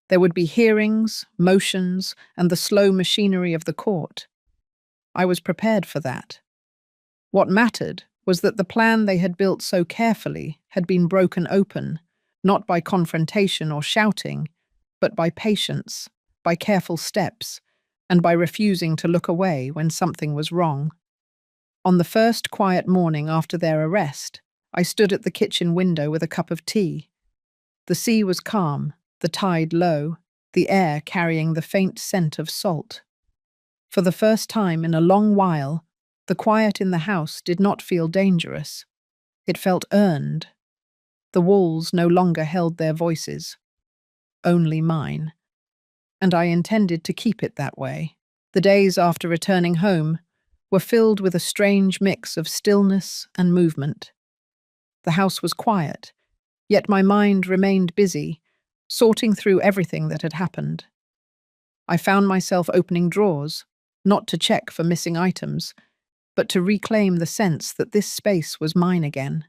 There would be hearings, motions, and the slow machinery of the court. I was prepared for that. What mattered was that the plan they had built so carefully had been broken open, not by confrontation or shouting, but by patience, by careful steps, and by refusing to look away when something was wrong. On the first quiet morning after their arrest, I stood at the kitchen window with a cup of tea. The sea was calm, the tide low, the air carrying the faint scent of salt. For the first time in a long while, the quiet in the house did not feel dangerous. It felt earned. The walls no longer held their voices, only mine. And I intended to keep it that way. The days after returning home were filled with a strange mix of stillness and movement. The house was quiet, yet my mind remained busy, sorting through everything that had happened. I found myself opening drawers, not to check for missing items, but to reclaim the sense that this space was mine again.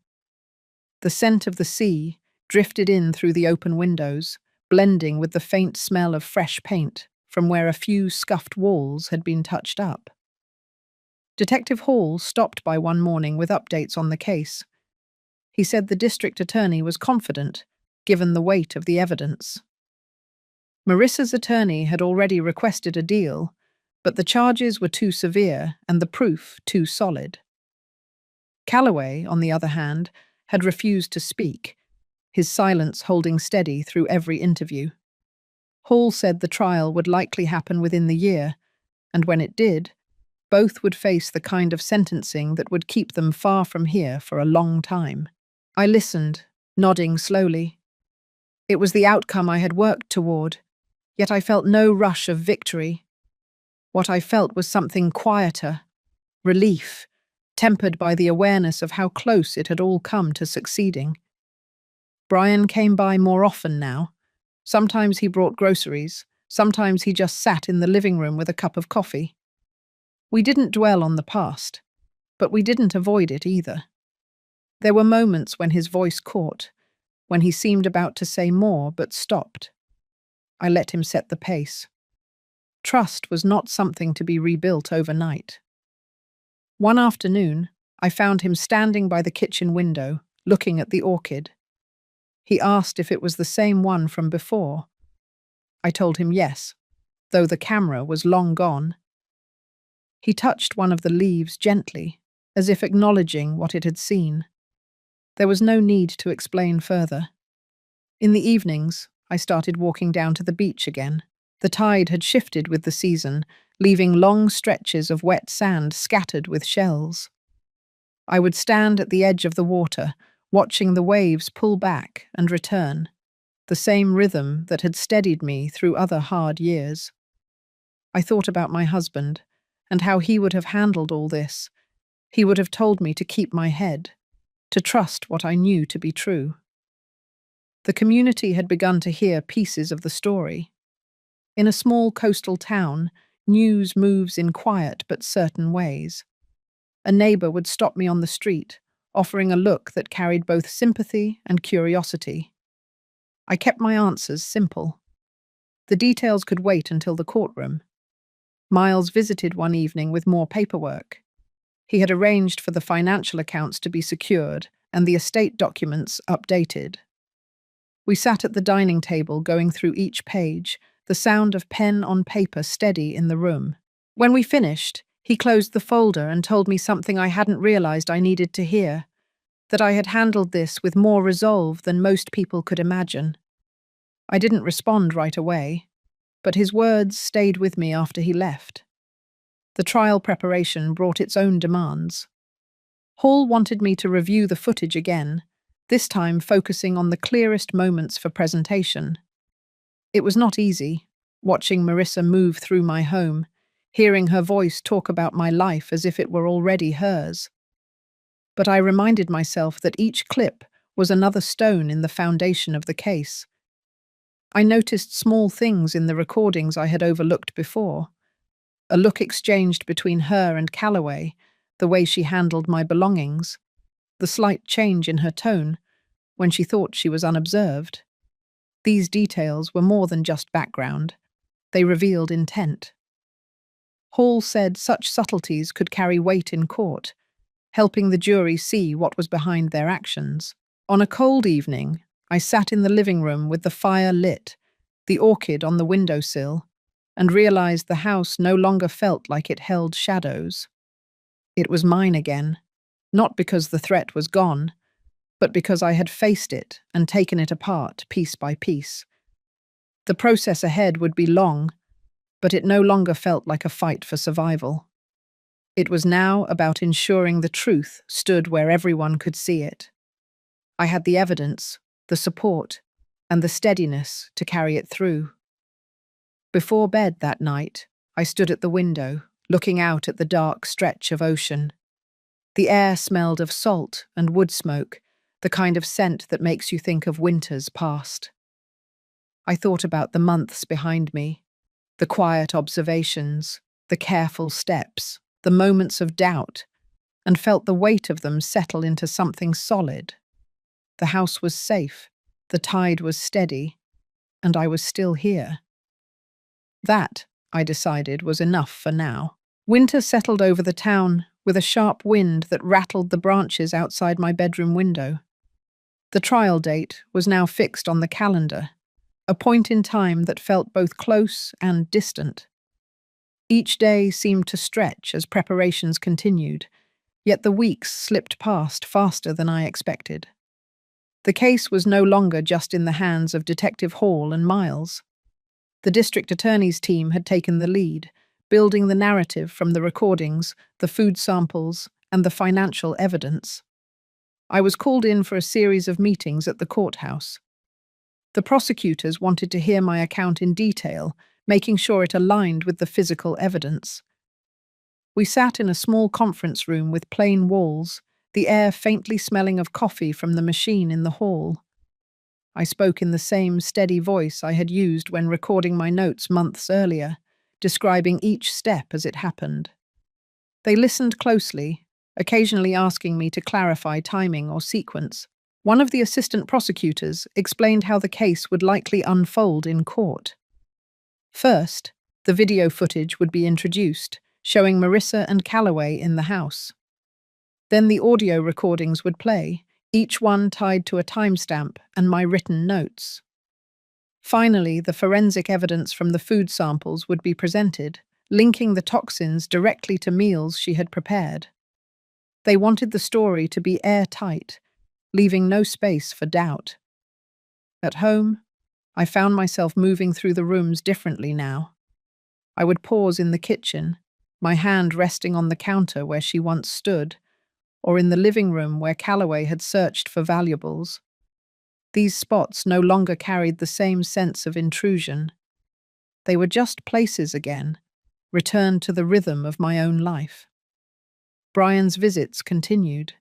The scent of the sea drifted in through the open windows, blending with the faint smell of fresh paint from where a few scuffed walls had been touched up. Detective Hall stopped by one morning with updates on the case. He said the district attorney was confident, given the weight of the evidence. Marissa's attorney had already requested a deal, but the charges were too severe and the proof too solid. Calloway, on the other hand, had refused to speak, his silence holding steady through every interview. Hall said the trial would likely happen within the year, and when it did, both would face the kind of sentencing that would keep them far from here for a long time. I listened, nodding slowly. It was the outcome I had worked toward, yet I felt no rush of victory. What I felt was something quieter, relief, tempered by the awareness of how close it had all come to succeeding. Brian came by more often now. Sometimes he brought groceries, sometimes he just sat in the living room with a cup of coffee. We didn't dwell on the past, but we didn't avoid it either. There were moments when his voice caught, when he seemed about to say more but stopped. I let him set the pace. Trust was not something to be rebuilt overnight. One afternoon, I found him standing by the kitchen window, looking at the orchid. He asked if it was the same one from before. I told him yes, though the camera was long gone. He touched one of the leaves gently, as if acknowledging what it had seen. There was no need to explain further. In the evenings, I started walking down to the beach again. The tide had shifted with the season, leaving long stretches of wet sand scattered with shells. I would stand at the edge of the water, watching the waves pull back and return, the same rhythm that had steadied me through other hard years. I thought about my husband and how he would have handled all this. He would have told me to keep my head, to trust what I knew to be true. The community had begun to hear pieces of the story. In a small coastal town, news moves in quiet but certain ways. A neighbor would stop me on the street, offering a look that carried both sympathy and curiosity. I kept my answers simple. The details could wait until the courtroom. Miles visited one evening with more paperwork. He had arranged for the financial accounts to be secured and the estate documents updated. We sat at the dining table going through each page, the sound of pen on paper steady in the room. When we finished, he closed the folder and told me something I hadn't realized I needed to hear, that I had handled this with more resolve than most people could imagine. I didn't respond right away, but his words stayed with me after he left. The trial preparation brought its own demands. Hall wanted me to review the footage again, this time focusing on the clearest moments for presentation. It was not easy, watching Marissa move through my home, hearing her voice talk about my life as if it were already hers. But I reminded myself that each clip was another stone in the foundation of the case. I noticed small things in the recordings I had overlooked before. A look exchanged between her and Calloway, the way she handled my belongings, the slight change in her tone when she thought she was unobserved. These details were more than just background. They revealed intent. Hall said such subtleties could carry weight in court, helping the jury see what was behind their actions. On a cold evening, I sat in the living room with the fire lit, the orchid on the windowsill, and realized the house no longer felt like it held shadows. It was mine again, not because the threat was gone, but because I had faced it and taken it apart piece by piece. The process ahead would be long, but it no longer felt like a fight for survival. It was now about ensuring the truth stood where everyone could see it. I had the evidence, the support, and the steadiness to carry it through. Before bed that night, I stood at the window, looking out at the dark stretch of ocean. The air smelled of salt and wood smoke, the kind of scent that makes you think of winters past. I thought about the months behind me, the quiet observations, the careful steps, the moments of doubt, and felt the weight of them settle into something solid. The house was safe, the tide was steady, and I was still here. That, I decided, was enough for now. Winter settled over the town with a sharp wind that rattled the branches outside my bedroom window. The trial date was now fixed on the calendar, a point in time that felt both close and distant. Each day seemed to stretch as preparations continued, yet the weeks slipped past faster than I expected. The case was no longer just in the hands of Detective Hall and Miles. The district attorney's team had taken the lead, building the narrative from the recordings, the food samples, and the financial evidence. I was called in for a series of meetings at the courthouse. The prosecutors wanted to hear my account in detail, making sure it aligned with the physical evidence. We sat in a small conference room with plain walls, the air faintly smelling of coffee from the machine in the hall. I spoke in the same steady voice I had used when recording my notes months earlier, describing each step as it happened. They listened closely, occasionally asking me to clarify timing or sequence. One of the assistant prosecutors explained how the case would likely unfold in court. First, The video footage would be introduced, showing Marissa and Calloway in the house. Then the audio recordings would play, each one tied to a timestamp and my written notes. Finally, the forensic evidence from the food samples would be presented, linking the toxins directly to meals she had prepared. They wanted the story to be airtight, leaving no space for doubt. At home, I found myself moving through the rooms differently now. I would pause in the kitchen, my hand resting on the counter where she once stood, or in the living room where Calloway had searched for valuables. These spots no longer carried the same sense of intrusion. They were just places again, returned to the rhythm of my own life. Brian's visits continued.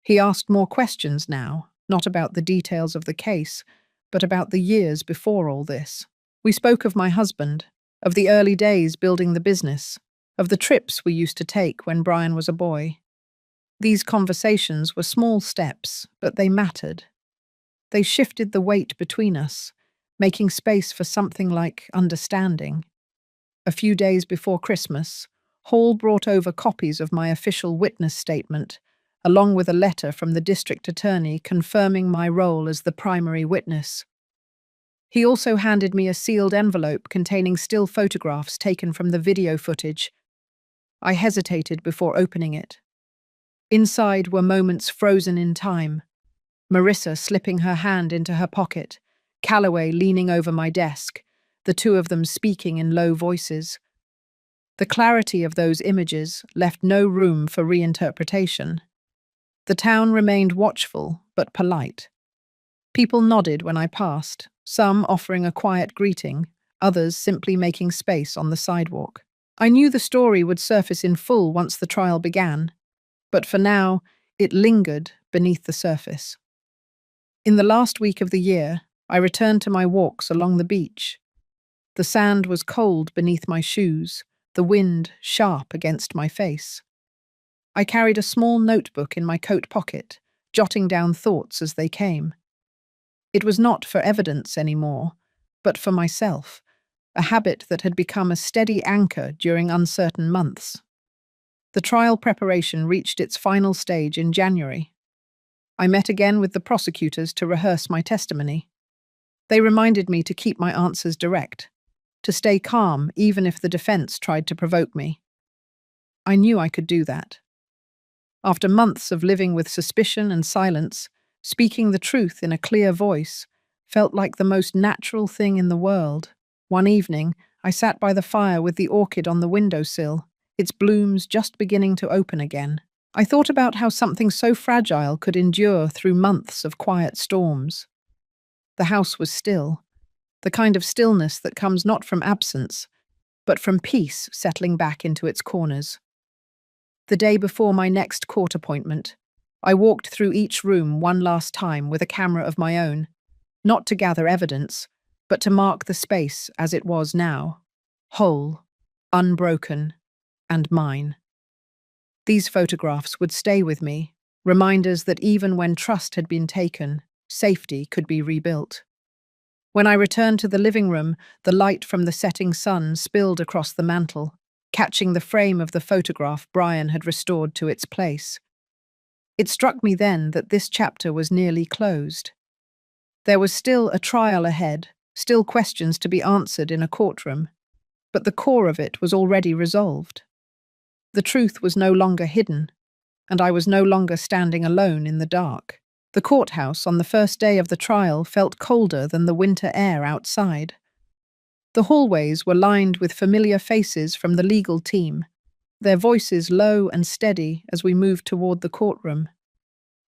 He asked more questions now, not about the details of the case, but about the years before all this. We spoke of my husband, of the early days building the business, of the trips we used to take when Brian was a boy. These conversations were small steps, but they mattered. They shifted the weight between us, making space for something like understanding. A few days before Christmas, Hall brought over copies of my official witness statement, along with a letter from the district attorney confirming my role as the primary witness. He also handed me a sealed envelope containing still photographs taken from the video footage. I hesitated before opening it. Inside were moments frozen in time. Marissa slipping her hand into her pocket, Calloway leaning over my desk, the two of them speaking in low voices. The clarity of those images left no room for reinterpretation. The town remained watchful but polite. People nodded when I passed, some offering a quiet greeting, others simply making space on the sidewalk. I knew the story would surface in full once the trial began, but for now, it lingered beneath the surface. In the last week of the year, I returned to my walks along the beach. The sand was cold beneath my shoes, the wind sharp against my face. I carried a small notebook in my coat pocket, jotting down thoughts as they came. It was not for evidence anymore, but for myself, a habit that had become a steady anchor during uncertain months. The trial preparation reached its final stage in January. I met again with the prosecutors to rehearse my testimony. They reminded me to keep my answers direct, to stay calm even if the defense tried to provoke me. I knew I could do that. After months of living with suspicion and silence, speaking the truth in a clear voice felt like the most natural thing in the world. One evening, I sat by the fire with the orchid on the windowsill, its blooms just beginning to open again. I thought about how something so fragile could endure through months of quiet storms. The house was still, the kind of stillness that comes not from absence, but from peace settling back into its corners. The day before my next court appointment, I walked through each room one last time with a camera of my own, not to gather evidence, but to mark the space as it was now, whole, unbroken, and mine. These photographs would stay with me, reminders that even when trust had been taken, safety could be rebuilt. When I returned to the living room, the light from the setting sun spilled across the mantel, catching the frame of the photograph Brian had restored to its place. It struck me then that this chapter was nearly closed. There was still a trial ahead, still questions to be answered in a courtroom, but the core of it was already resolved. The truth was no longer hidden, and I was no longer standing alone in the dark. The courthouse on the first day of the trial felt colder than the winter air outside. The hallways were lined with familiar faces from the legal team, their voices low and steady as we moved toward the courtroom.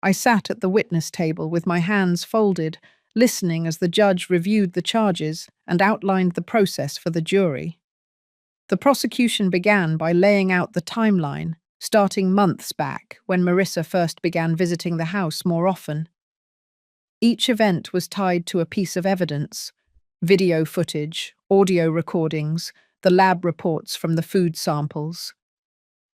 I sat at the witness table with my hands folded, listening as the judge reviewed the charges and outlined the process for the jury. The prosecution began by laying out the timeline, starting months back when Marissa first began visiting the house more often. Each event was tied to a piece of evidence: video footage, audio recordings, the lab reports from the food samples.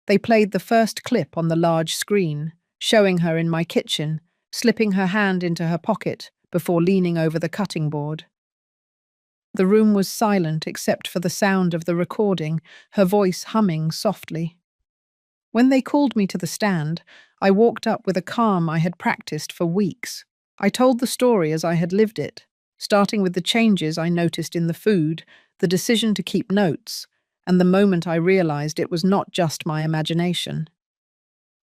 They played the first clip on the large screen, showing her in my kitchen, slipping her hand into her pocket before leaning over the cutting board. The room was silent except for the sound of the recording, her voice humming softly. When they called me to the stand, I walked up with a calm I had practiced for weeks. I told the story as I had lived it, starting with the changes I noticed in the food, the decision to keep notes, and the moment I realized it was not just my imagination.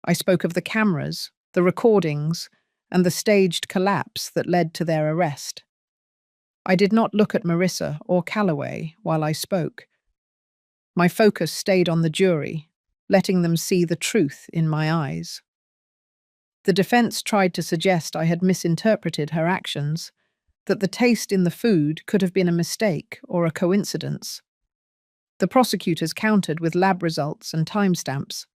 I spoke of the cameras, the recordings, and the staged collapse that led to their arrest. I did not look at Marissa or Calloway while I spoke. My focus stayed on the jury, letting them see the truth in my eyes. The defense tried to suggest I had misinterpreted her actions, that the taste in the food could have been a mistake or a coincidence. The prosecutors countered with lab results and timestamps.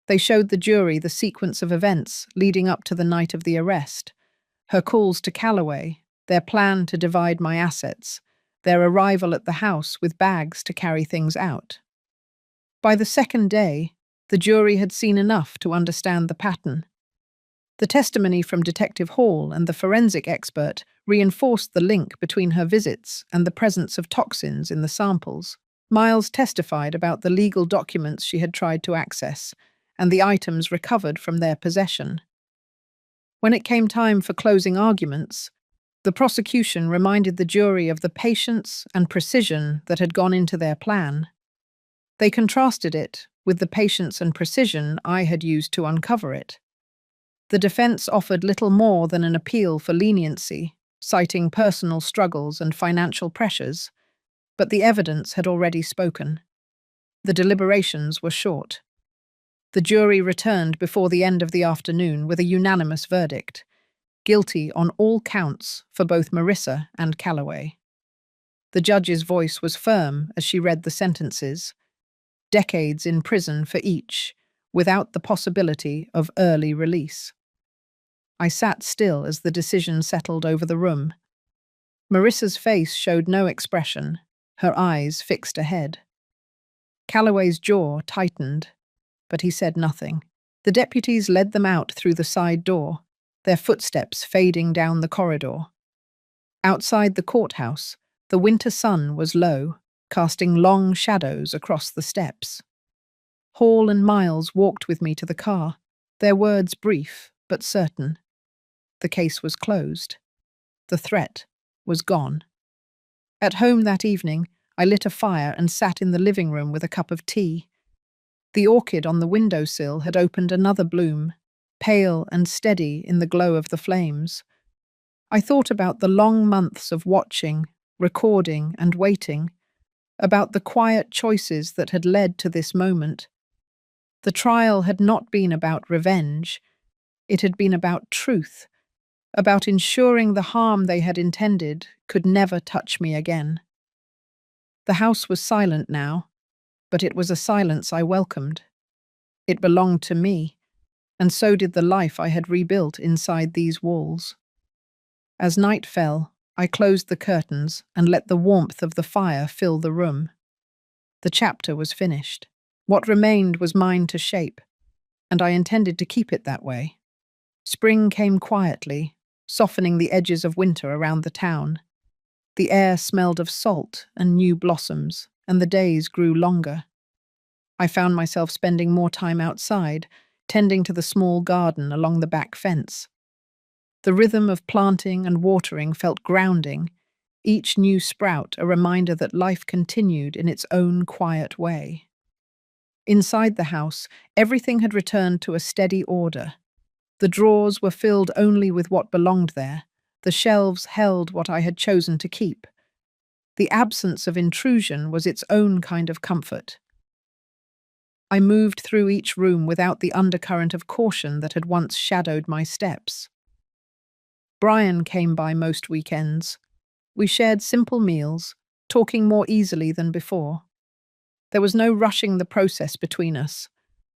They showed the jury the sequence of events leading up to the night of the arrest, her calls to Calloway, their plan to divide my assets, their arrival at the house with bags to carry things out. By the second day, the jury had seen enough to understand the pattern. The testimony from Detective Hall and the forensic expert reinforced the link between her visits and the presence of toxins in the samples. Miles testified about the legal documents she had tried to access and the items recovered from their possession. When it came time for closing arguments, the prosecution reminded the jury of the patience and precision that had gone into their plan. They contrasted it with the patience and precision I had used to uncover it. The defense offered little more than an appeal for leniency, citing personal struggles and financial pressures, but the evidence had already spoken. The deliberations were short. The jury returned before the end of the afternoon with a unanimous verdict, guilty on all counts for both Marissa and Calloway. The judge's voice was firm as she read the sentences, decades in prison for each, without the possibility of early release. I sat still as the decision settled over the room. Marissa's face showed no expression, her eyes fixed ahead. Calloway's jaw tightened, but he said nothing. The deputies led them out through the side door, their footsteps fading down the corridor. Outside the courthouse, the winter sun was low, casting long shadows across the steps. Hall and Miles walked with me to the car, their words brief but certain. The case was closed. The threat was gone. At home that evening, I lit a fire and sat in the living room with a cup of tea. The orchid on the windowsill had opened another bloom, pale and steady in the glow of the flames. I thought about the long months of watching, recording, and waiting, about the quiet choices that had led to this moment. The trial had not been about revenge. It had been about truth, about ensuring the harm they had intended could never touch me again. The house was silent now, but it was a silence I welcomed. It belonged to me, and so did the life I had rebuilt inside these walls. As night fell, I closed the curtains and let the warmth of the fire fill the room. The chapter was finished. What remained was mine to shape, and I intended to keep it that way. Spring came quietly, softening the edges of winter around the town. The air smelled of salt and new blossoms, and the days grew longer. I found myself spending more time outside, tending to the small garden along the back fence. The rhythm of planting and watering felt grounding, each new sprout a reminder that life continued in its own quiet way. Inside the house, everything had returned to a steady order. The drawers were filled only with what belonged there. The shelves held what I had chosen to keep. The absence of intrusion was its own kind of comfort. I moved through each room without the undercurrent of caution that had once shadowed my steps. Brian came by most weekends. We shared simple meals, talking more easily than before. There was no rushing the process between us,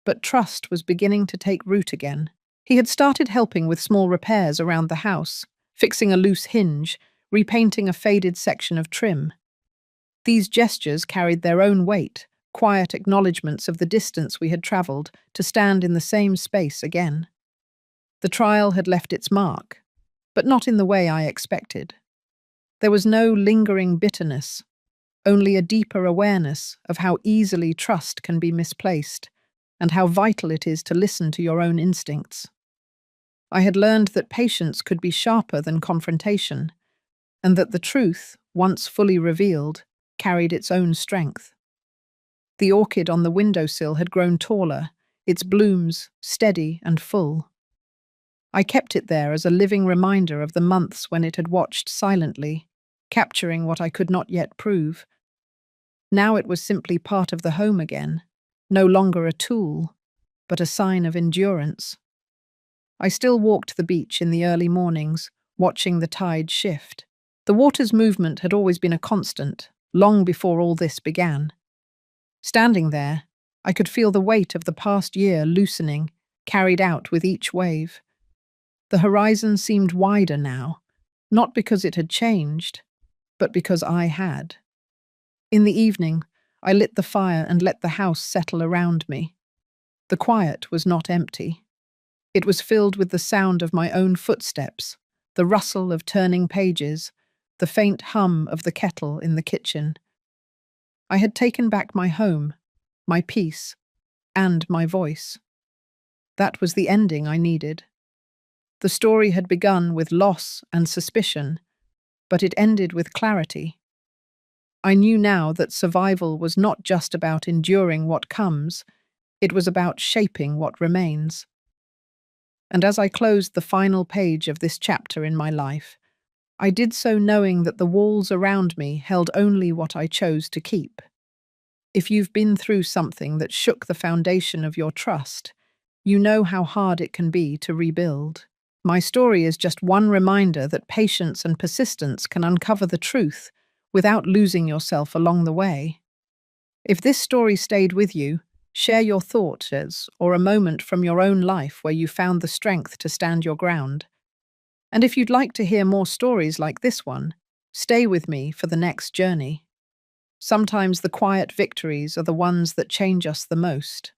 but trust was beginning to take root again. He had started helping with small repairs around the house, fixing a loose hinge, repainting a faded section of trim. These gestures carried their own weight, quiet acknowledgements of the distance we had travelled to stand in the same space again. The trial had left its mark, but not in the way I expected. There was no lingering bitterness, only a deeper awareness of how easily trust can be misplaced and how vital it is to listen to your own instincts. I had learned that patience could be sharper than confrontation, and that the truth, once fully revealed, carried its own strength. The orchid on the windowsill had grown taller, its blooms steady and full. I kept it there as a living reminder of the months when it had watched silently, capturing what I could not yet prove. Now it was simply part of the home again, no longer a tool, but a sign of endurance. I still walked the beach in the early mornings, watching the tide shift. The water's movement had always been a constant, long before all this began. Standing there, I could feel the weight of the past year loosening, carried out with each wave. The horizon seemed wider now, not because it had changed, but because I had. In the evening, I lit the fire and let the house settle around me. The quiet was not empty. It was filled with the sound of my own footsteps, the rustle of turning pages, the faint hum of the kettle in the kitchen. I had taken back my home, my peace, and my voice. That was the ending I needed. The story had begun with loss and suspicion, but it ended with clarity. I knew now that survival was not just about enduring what comes, it was about shaping what remains. And as I closed the final page of this chapter in my life, I did so knowing that the walls around me held only what I chose to keep. If you've been through something that shook the foundation of your trust, you know how hard it can be to rebuild. My story is just one reminder that patience and persistence can uncover the truth without losing yourself along the way. If this story stayed with you, share your thoughts or a moment from your own life where you found the strength to stand your ground. And if you'd like to hear more stories like this one, stay with me for the next journey. Sometimes the quiet victories are the ones that change us the most.